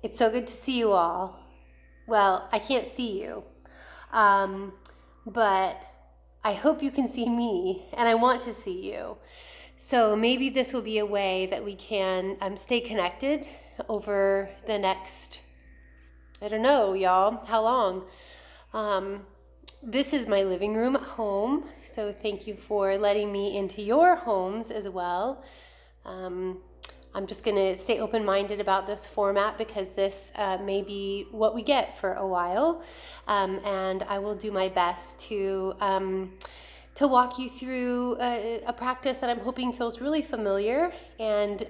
It's so good to see you all. Well, I can't see you, but I hope you can see me, and I want to see you. So maybe this will be a way that we can stay connected over the next, I don't know, y'all, how long? Um, this is my living room at home, so thank you for letting me into your homes as well. I'm just going to stay open-minded about this format because this may be what we get for a while, and I will do my best to walk you through a practice that I'm hoping feels really familiar. And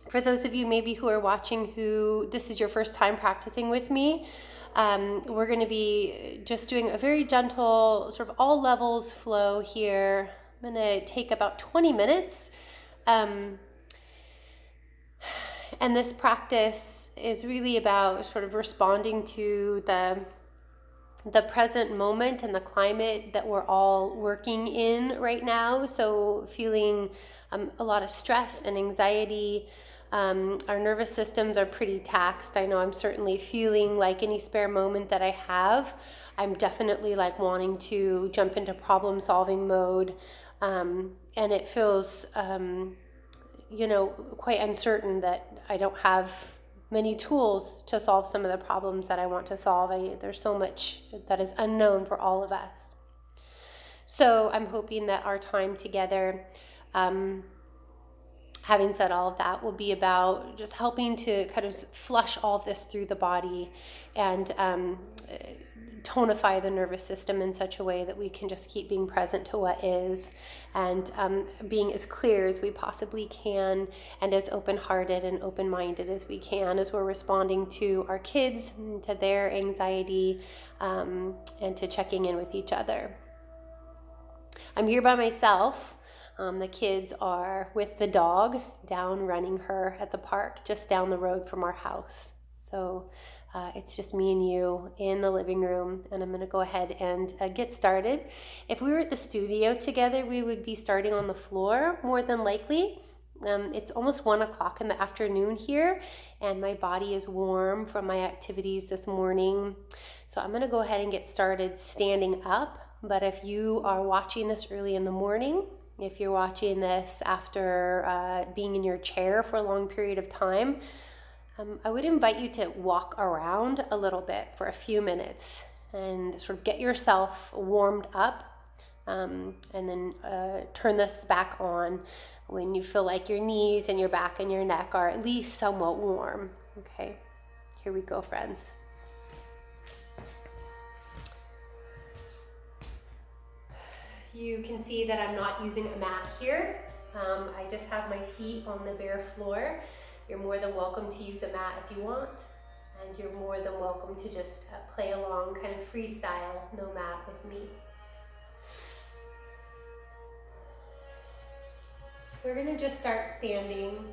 for those of you maybe who are watching who this is your first time practicing with me, we're going to be just doing a very gentle, sort of all levels flow here. I'm going to take about 20 minutes. And this practice is really about sort of responding to the present moment and the climate that we're all working in right now. So feeling a lot of stress and anxiety. Our nervous systems are pretty taxed. I know I'm certainly feeling like any spare moment that I have, I'm definitely like wanting to jump into problem solving mode. And it feels, quite uncertain that I don't have many tools to solve some of the problems that I want to solve. There's so much that is unknown for all of us. So I'm hoping that our time together, having said all of that, will be about just helping to kind of flush all of this through the body and tonify the nervous system in such a way that we can just keep being present to what is and being as clear as we possibly can and as open-hearted and open-minded as we can as we're responding to our kids, to their anxiety, and to checking in with each other. I'm here by myself. The kids are with the dog down running her at the park just down the road from our house. So it's just me and you in the living room, and I'm going to go ahead and get started. If we were at the studio together, we would be starting on the floor more than likely. It's almost 1 o'clock in the afternoon here, and my body is warm from my activities this morning. So I'm going to go ahead and get started standing up. But if you are watching this early in the morning, if you're watching this after being in your chair for a long period of time, I would invite you to walk around a little bit for a few minutes and sort of get yourself warmed up, and then turn this back on when you feel like your knees and your back and your neck are at least somewhat warm. Okay, here we go, friends. You can see that I'm not using a mat here. I just have my feet on the bare floor. You're more than welcome to use a mat if you want, and you're more than welcome to just play along, kind of freestyle, no mat with me. We're going to just start standing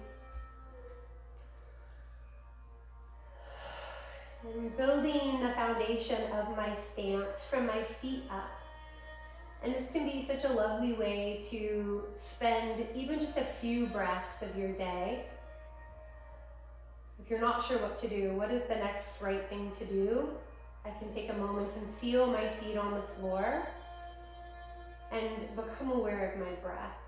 and building the foundation of my stance from my feet up. And this can be such a lovely way to spend even just a few breaths of your day. If you're not sure what to do, what is the next right thing to do? I can take a moment and feel my feet on the floor and become aware of my breath.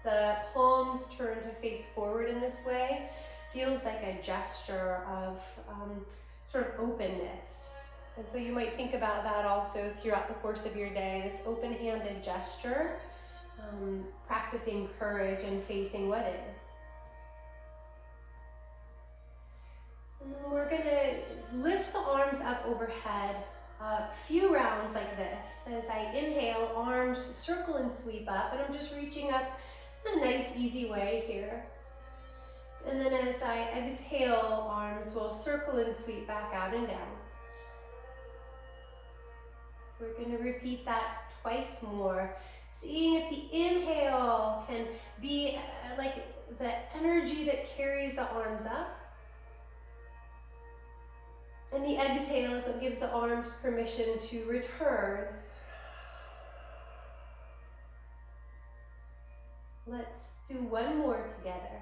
The palms turn to face forward in this way feels like a gesture of sort of openness. And so you might think about that also throughout the course of your day, this open-handed gesture, practicing courage and facing what is. And then we're going to lift the arms up overhead, a few rounds like this. As I inhale, arms circle and sweep up, and I'm just reaching up in a nice, easy way here. And then as I exhale, arms will circle and sweep back out and down. We're going to repeat that twice more, seeing if the inhale can be like the energy that carries the arms up. And the exhale is what gives the arms permission to return. Let's do one more together.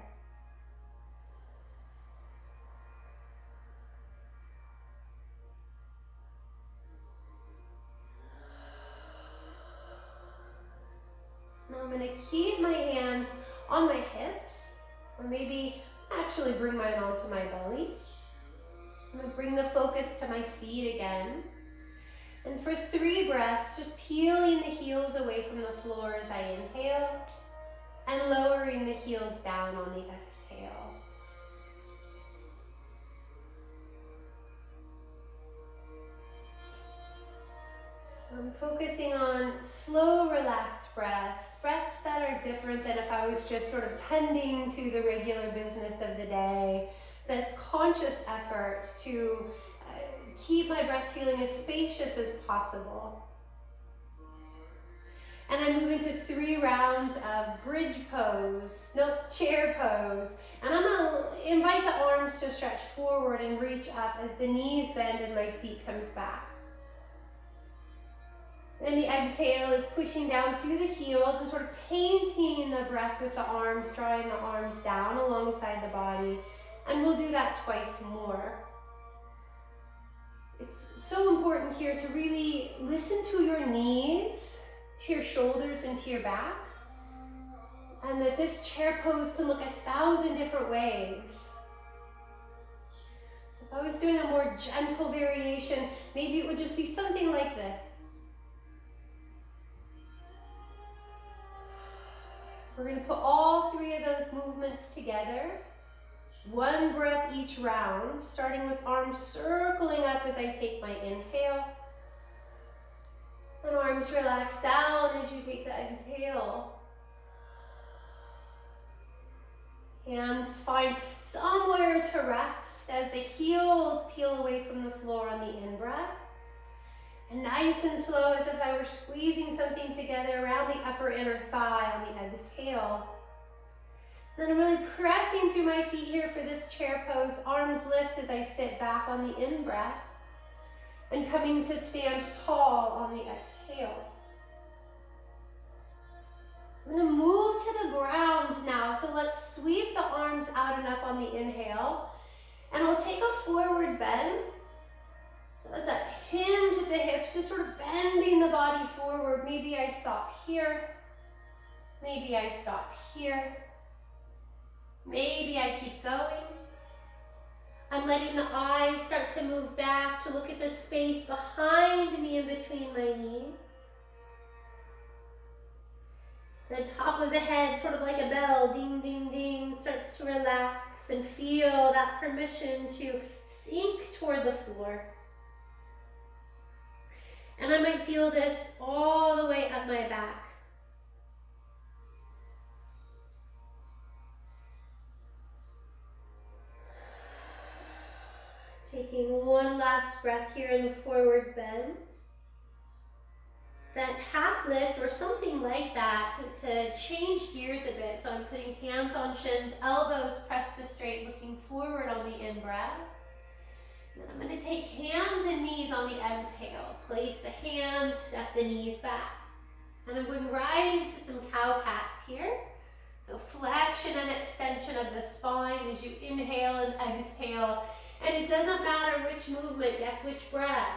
I'm going to keep my hands on my hips, or maybe actually bring mine onto my belly. I'm going to bring the focus to my feet again. And for 3 breaths, just peeling the heels away from the floor as I inhale, and lowering the heels down on the exhale. I'm focusing on slow, relaxed breaths, breaths that are different than if I was just sort of tending to the regular business of the day. This conscious effort to keep my breath feeling as spacious as possible. And I move into 3 rounds of bridge pose, chair pose. And I'm gonna invite the arms to stretch forward and reach up as the knees bend and my seat comes back. And the exhale is pushing down through the heels and sort of painting the breath with the arms, drawing the arms down alongside the body. And we'll do that twice more. It's so important here to really listen to your knees, to your shoulders, and to your back. And that this chair pose can look 1,000 different ways. So if I was doing a more gentle variation, maybe it would just be something like this. We're going to put all 3 of those movements together. 1 breath each round, starting with arms circling up as I take my inhale. And arms relax down as you take the exhale. Hands find somewhere to rest as the heels peel away from the floor on the in-breath. And nice and slow, as if I were squeezing something together around the upper inner thigh on the exhale. Then I'm really pressing through my feet here for this chair pose. Arms lift as I sit back on the in-breath. And coming to stand tall on the exhale. I'm going to move to the ground now. So let's sweep the arms out and up on the inhale. And I'll take a forward bend. So that's a hinge at the hips, just sort of bending the body forward. Maybe I stop here. Maybe I stop here. Maybe I keep going. I'm letting the eyes start to move back to look at the space behind me and between my knees. The top of the head, sort of like a bell, ding, ding, ding, starts to relax and feel that permission to sink toward the floor. And I might feel this all the way up my back. Taking one last breath here in the forward bend. That half lift or something like that to change gears a bit. So I'm putting hands on shins, elbows pressed to straight, looking forward on the in-breath. And then I'm going to take hands and knees on the exhale. Place the hands, step the knees back. And I'm going right into some cow-cats here. So flexion and extension of the spine as you inhale and exhale. And it doesn't matter which movement gets which breath.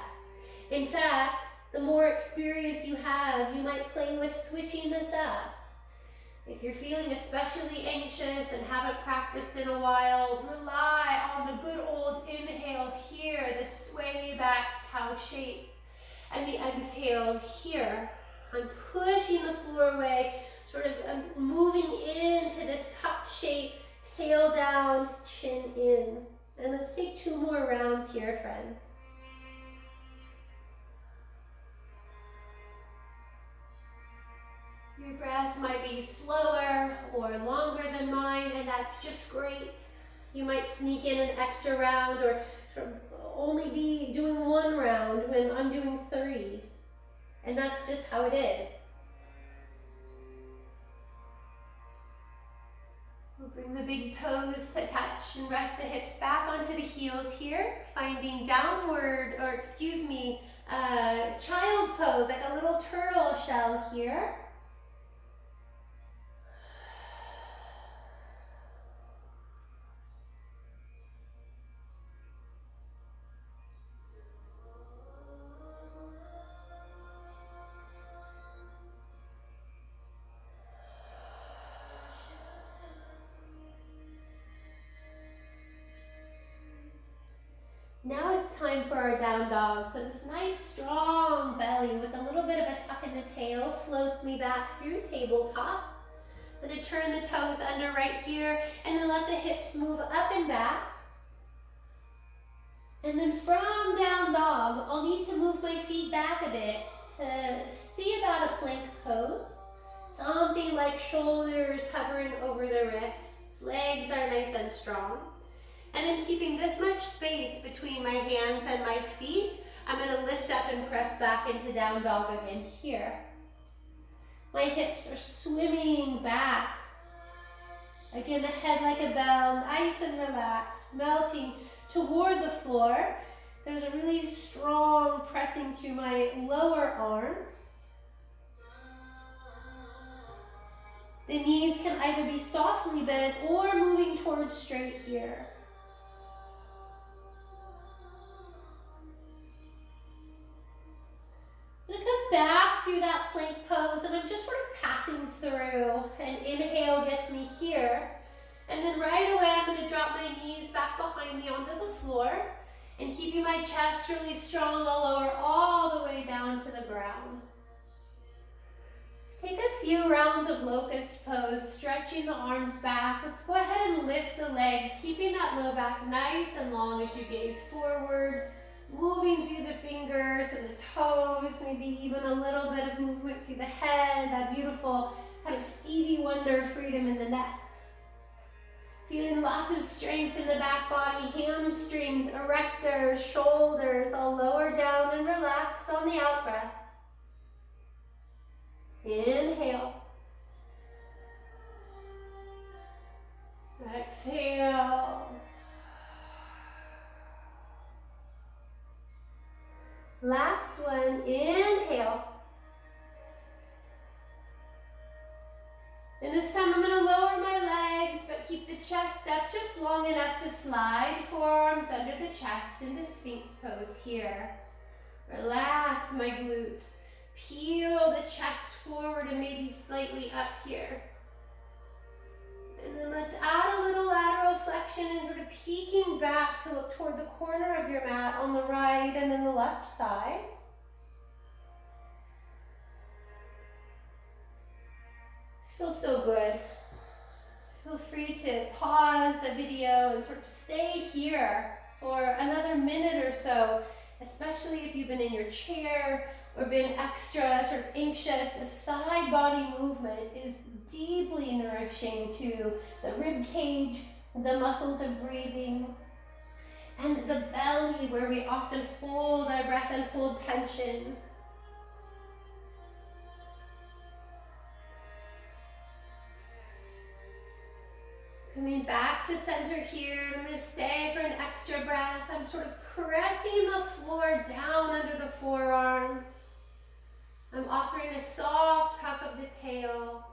In fact, the more experience you have, you might play with switching this up. If you're feeling especially anxious and haven't practiced in a while, rely on the good old inhale here, the sway back cow shape. And the exhale here. I'm pushing the floor away, sort of moving into this cup shape, tail down, chin in. And let's take 2 more rounds here, friends. Your breath might be slower or longer than mine, and that's just great. You might sneak in an extra round or sort of only be doing 1 round when I'm doing 3. And that's just how it is. We'll bring the big toes to touch and rest the hips back onto the heels here, finding child pose, like a little turtle shell here. time for our down dog. So this nice strong belly with a little bit of a tuck in the tail floats me back through tabletop. I'm going to turn the toes under right here and then let the hips move up and back. And then from down dog, I'll need to move my feet back a bit to see about a plank pose. Something like shoulders hovering over the wrists, legs are nice and strong. And then keeping this much space between my hands and my feet, I'm going to lift up and press back into down dog again here. My hips are swimming back. Again, the head like a bell, nice and relaxed, melting toward the floor. There's a really strong pressing through my lower arms. The knees can either be softly bent or moving towards straight here. I'm going to come back through that plank pose, and I'm just sort of passing through. And inhale gets me here. And then right away, I'm going to drop my knees back behind me onto the floor. And keeping my chest really strong, I'll lower all the way down to the ground. Let's take a few rounds of locust pose, stretching the arms back. Let's go ahead and lift the legs, keeping that low back nice and long as you gaze forward. Moving through the fingers and the toes, maybe even a little bit of movement through the head, that beautiful kind of Stevie Wonder freedom in the neck. Feeling lots of strength in the back body, hamstrings, erectors, shoulders, all lower down and relax on the out breath. Inhale. Exhale. Last one, inhale. And this time I'm going to lower my legs, but keep the chest up just long enough to slide forearms under the chest into Sphinx pose here. Relax my glutes. Peel the chest forward and maybe slightly up here. And then let's add a little lateral flexion and sort of peeking back to look toward the corner of your mat on the right and then the left side. This feels so good. Feel free to pause the video and sort of stay here for another minute or so, especially if you've been in your chair or been extra sort of anxious. The side body movement is deeply nourishing to the rib cage, the muscles of breathing, and the belly where we often hold our breath and hold tension. Coming back to center here, I'm going to stay for an extra breath. I'm sort of pressing the floor down under the forearms. I'm offering a soft tuck of the tail.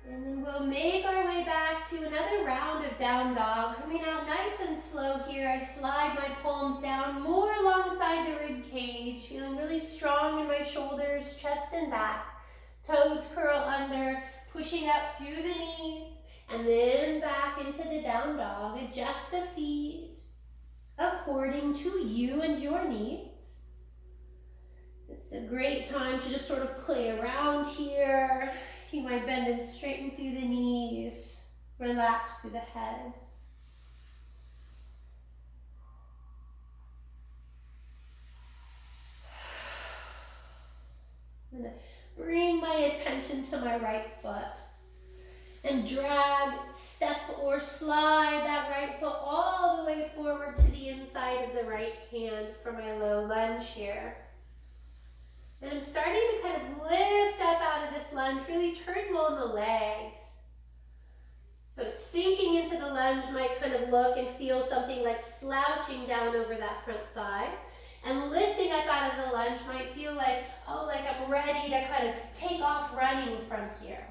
And then we'll make our way back to another round of down dog. Coming out nice and slow here. I slide my palms down more alongside the rib cage, feeling really strong in my shoulders, chest and back. Toes curl under, pushing up through the knees, and then back into the down dog. Adjust the feet according to you and your needs. It's a great time to just sort of play around here. You might bend and straighten through the knees, relax through the head. I'm going to bring my attention to my right foot and drag, step, or slide that right foot all the way forward to the inside of the right hand for my low lunge here. And I'm starting to kind of lift up out of this lunge, really turning on the legs. So sinking into the lunge might kind of look and feel something like slouching down over that front thigh. And lifting up out of the lunge might feel like, oh, like I'm ready to kind of take off running from here.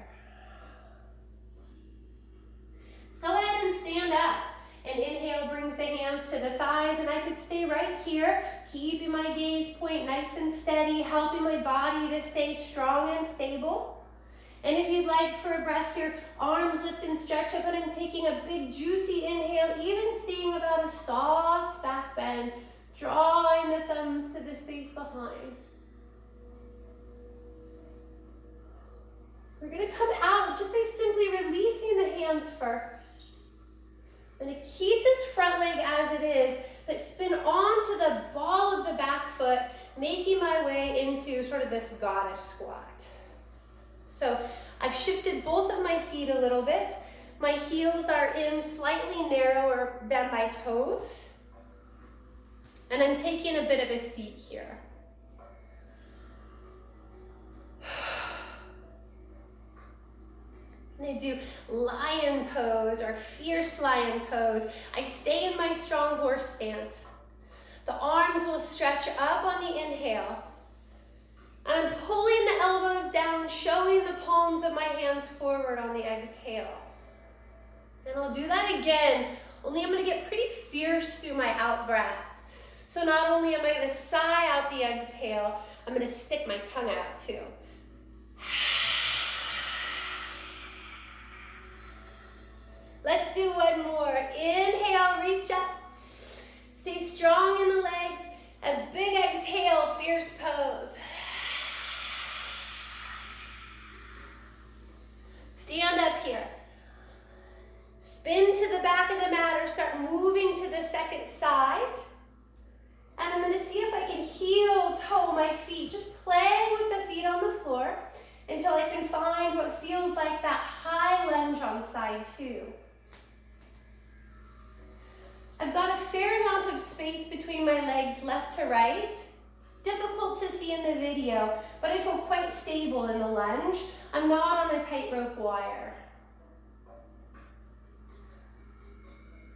Let's go ahead and stand up. And inhale brings the hands to the thighs, and I could stay right here, keeping my gaze point nice and steady, helping my body to stay strong and stable. And if you'd like for a breath here, arms lift and stretch up, and I'm taking a big juicy inhale, even seeing about a soft back bend, drawing the thumbs to the space behind. We're gonna come out just by simply releasing the hands first. I'm gonna keep this front leg as it is, but spin onto the ball of the back foot, making my way into sort of this goddess squat. So I've shifted both of my feet a little bit. My heels are in slightly narrower than my toes. And I'm taking a bit of a seat here. I'm gonna do lion pose or fierce lion pose. I stay in my strong horse stance. The arms will stretch up on the inhale. And I'm pulling the elbows down, showing the palms of my hands forward on the exhale. And I'll do that again, only I'm gonna get pretty fierce through my out breath. So not only am I gonna sigh out the exhale, I'm gonna stick my tongue out too. Let's do one more. Inhale, reach up. Stay strong in the legs. A big exhale, fierce pose. Stand up here. Spin to the back of the mat or start moving to the second side. And I'm gonna see if I can heel toe my feet, just playing with the feet on the floor until I can find what feels like that high lunge on side 2. I've got a fair amount of space between my legs left to right. Difficult to see in the video, but I feel quite stable in the lunge. I'm not on a tightrope wire.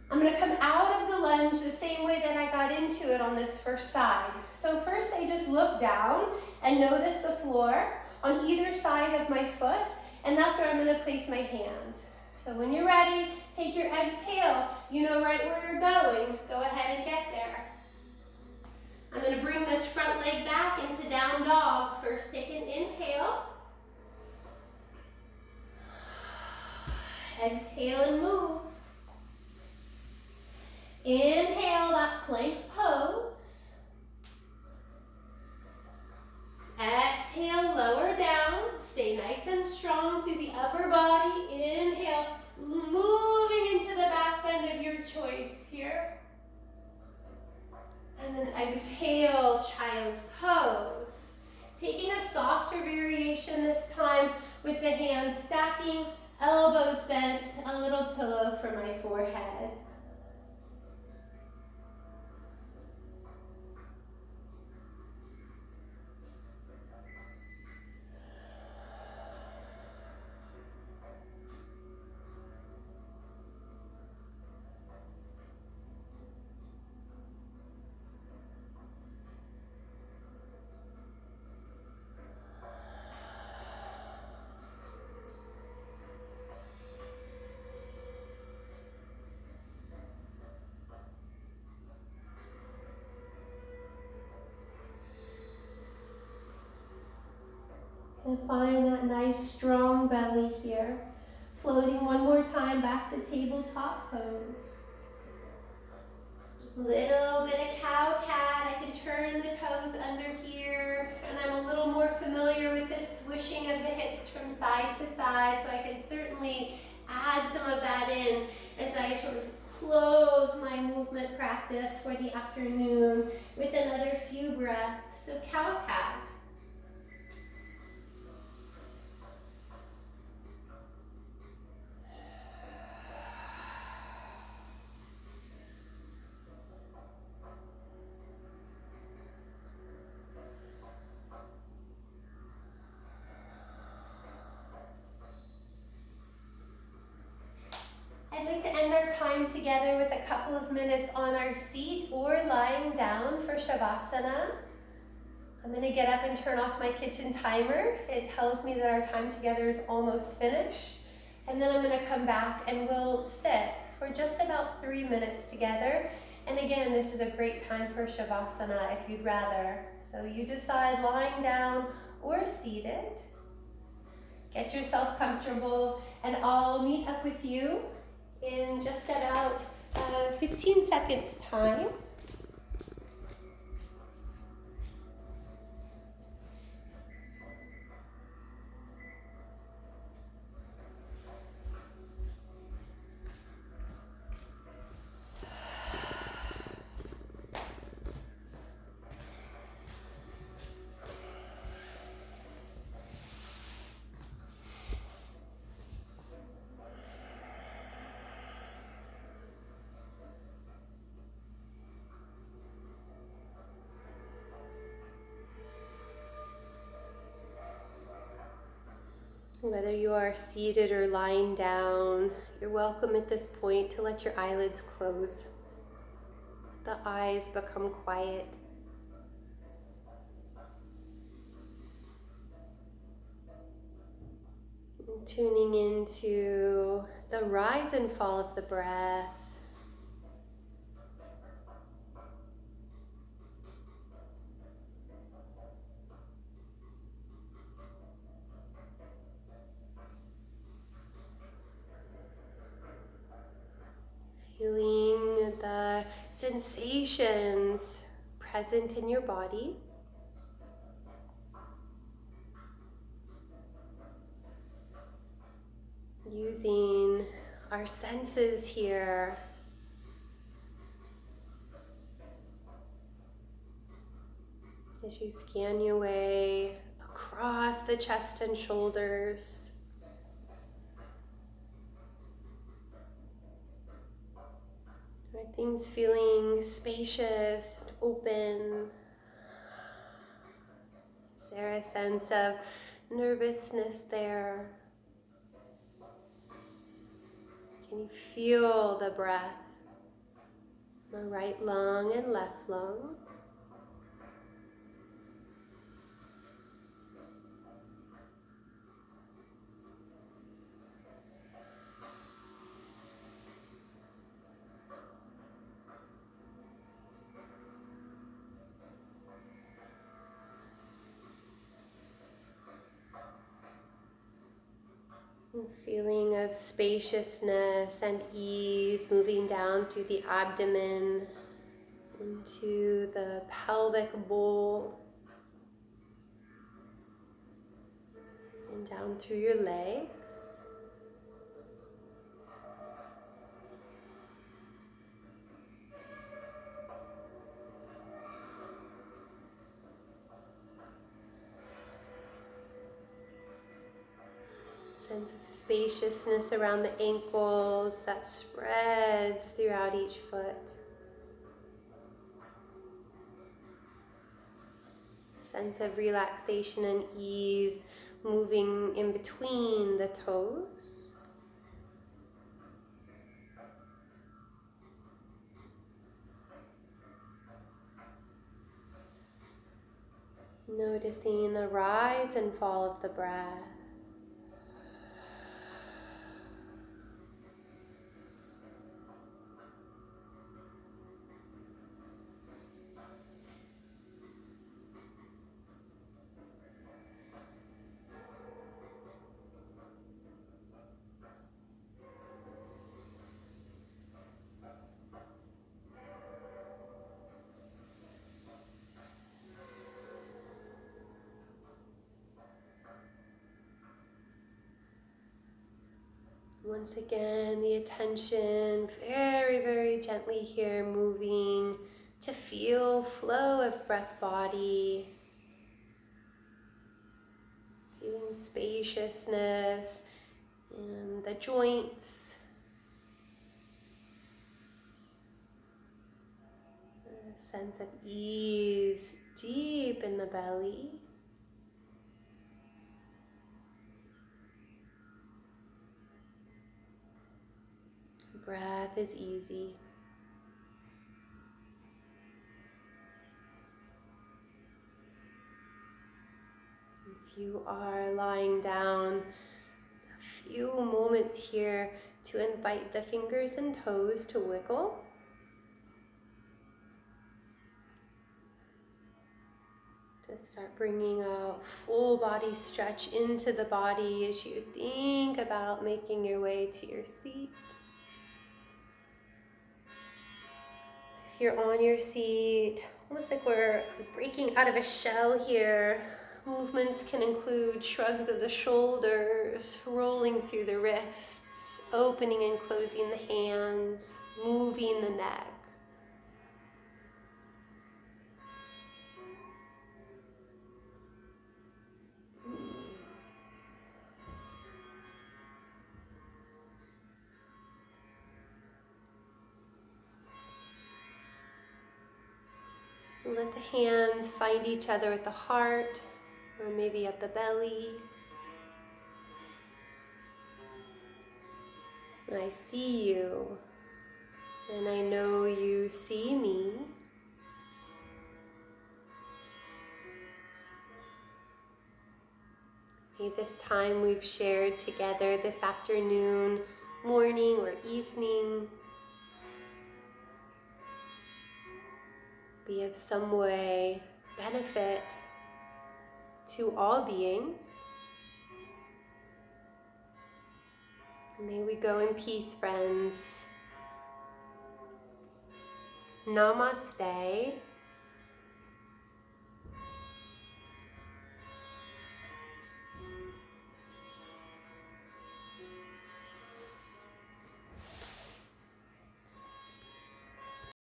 I'm gonna come out of the lunge the same way that I got into it on this first side. So first I just look down and notice the floor on either side of my foot, and that's where I'm gonna place my hands. So when you're ready, take your exhale. You know right where you're going. Go ahead and get there. I'm gonna bring this front leg back into down dog. First, take an inhale. Exhale and move. Inhale, that plank pose. Exhale, lower down. Stay nice and strong through the upper body. Inhale, moving into the back bend of your choice here. And then exhale, child pose. Taking a softer variation this time with the hands stacking, elbows bent, a little pillow for my forehead. And find that nice strong belly here. Floating one more time back to tabletop pose. Little bit of cow-cat. I can turn the toes under here. And I'm a little more familiar with this swishing of the hips from side to side, so I can certainly add some of that in as I sort of close my movement practice for the afternoon with another few breaths. So cow-cat. I'd like to end our time together with a couple of minutes on our seat or lying down for Shavasana. I'm going to get up and turn off my kitchen timer. It tells me that our time together is almost finished. And then I'm going to come back and we'll sit for just about 3 minutes together. And again, this is a great time for Shavasana if you'd rather. So you decide lying down or seated. Get yourself comfortable, and I'll meet up with you in just about 15 seconds time. Whether you are seated or lying down, you're welcome at this point to let your eyelids close. The eyes become quiet. And tuning into the rise and fall of the breath. Feeling the sensations present in your body. Using our senses here. As you scan your way across the chest and shoulders. Are things feeling spacious and open? Is there a sense of nervousness there? Can you feel the breath? The right lung and left lung. Feeling of spaciousness and ease moving down through the abdomen into the pelvic bowl and down through your legs. Sense of spaciousness around the ankles that spreads throughout each foot. Sense of relaxation and ease moving in between the toes. Noticing the rise and fall of the breath. Once again, the attention very, very gently here, moving to feel flow of breath body. Feeling spaciousness in the joints. A sense of ease deep in the belly. Breath is easy. If you are lying down, a few moments here to invite the fingers and toes to wiggle. To Start bringing a full body stretch into the body as you think about making your way to your seat. If you're on your seat, almost like we're breaking out of a shell here. Movements can include shrugs of the shoulders, rolling through the wrists, opening and closing the hands, moving the neck. Let the hands find each other at the heart or maybe at the belly. I see you, and I know you see me. May this time we've shared together this afternoon, morning, or evening be of some way benefit to all beings. May we go in peace, friends. Namaste.